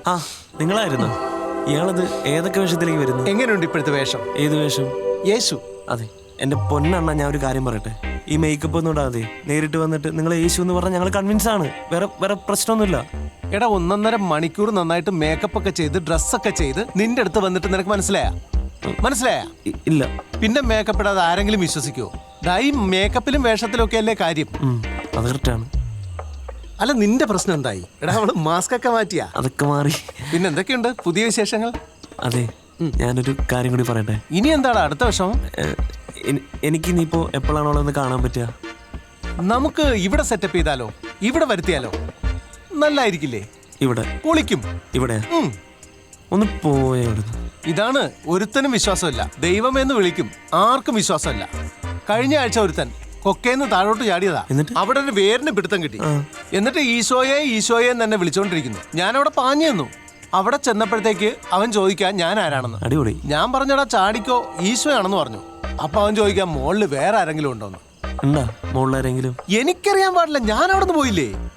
ആ നിങ്ങളായിരുന്നു. ഇയാളത് ഏതൊക്കെ വേഷത്തിലേക്ക് വരുന്നു? എങ്ങനെയുണ്ട് ഇപ്പോഴത്തെ വേഷം? ഏത് വേഷം? യേശു. അതെ എന്റെ പൊന്നണ്ണ, ഞാൻ ഒരു കാര്യം പറയട്ടെ. ഈ മേക്കപ്പ് ഒന്നും ഇടാതെ നേരിട്ട് വന്നിട്ട് നിങ്ങൾ യേശു എന്ന് പറഞ്ഞാൽ ഞങ്ങൾ കൺവിൻസ് ആണ്. വേറെ പ്രശ്നമൊന്നുമില്ല. എടാ 1.5 മണിക്കൂർ നന്നായിട്ട് മേക്കപ്പ് ഒക്കെ ചെയ്ത് ഡ്രസ്സൊക്കെ ചെയ്ത് നിന്റെ അടുത്ത് വന്നിട്ട് നിനക്ക് മനസ്സിലായ? ഇല്ല. പിന്നെ മേക്കപ്പ് ഇടാതെ ആരെങ്കിലും വിശ്വസിക്കുവോ? ഈ മേക്കപ്പിലും വേഷത്തിലും ഒക്കെ അല്ലേ കാര്യം. അത് കറക്റ്റാണ്. അല്ല നിന്റെ പ്രശ്നം എന്തായി? എടാ അവള് മാസ്ക് ഒക്കെ മാറ്റിയാ? അതൊക്കെ മാറി. പിന്നെ എന്തൊക്കെയുണ്ട് പുതിയ വിശേഷങ്ങൾ? അതെ, ഞാനൊരു കാര്യം കൂടി പറയട്ടെ. ഇനി എന്താണ് അടുത്ത വിഷമം? എനിക്ക് ഇനിയിപ്പോ എപ്പോഴാണോ ഒന്ന് കാണാൻ പറ്റുക? നമുക്ക് ഇവിടെ സെറ്റപ്പ് ചെയ്താലോ? ഇവിടെ വരുത്തിയാലോ? നല്ലായിരിക്കില്ലേ? ഇവിടെ പൊളിക്കും. ഇവിടെ ഒന്ന് പോയ. ഇതാണ് ഒരുത്തനും വിശ്വാസമില്ല. ദൈവമെന്ന് വിളിക്കും, ആർക്കും വിശ്വാസമില്ല. കഴിഞ്ഞ ആഴ്ച ഒരുത്തൻ കൊക്കേന്ന് താഴോട്ട് ചാടിയതാ. അവിടെ ഒരു വേരിന് പിടുത്തം കിട്ടി. എന്നിട്ട് ഈശോയെ തന്നെ വിളിച്ചോണ്ടിരിക്കുന്നു. ഞാൻ അവിടെ പാഞ്ഞു തന്നു. അവിടെ ചെന്നപ്പോഴത്തേക്ക് അവൻ ചോദിക്കാൻ ഞാൻ ആരാണെന്ന്. അടിപൊളി. ഞാൻ പറഞ്ഞടാ ചാടിക്കോ, ഈശോയാണെന്ന് പറഞ്ഞു. അപ്പൊ അവൻ ചോദിക്കാൻ മുകളിൽ വേറെ ആരെങ്കിലും ഉണ്ടോന്ന്. ഉണ്ടാ മുകളിലാരെങ്കിലും? എനിക്കറിയാൻ പാടില്ല, ഞാൻ അവിടെ നിന്ന് പോയില്ലേ.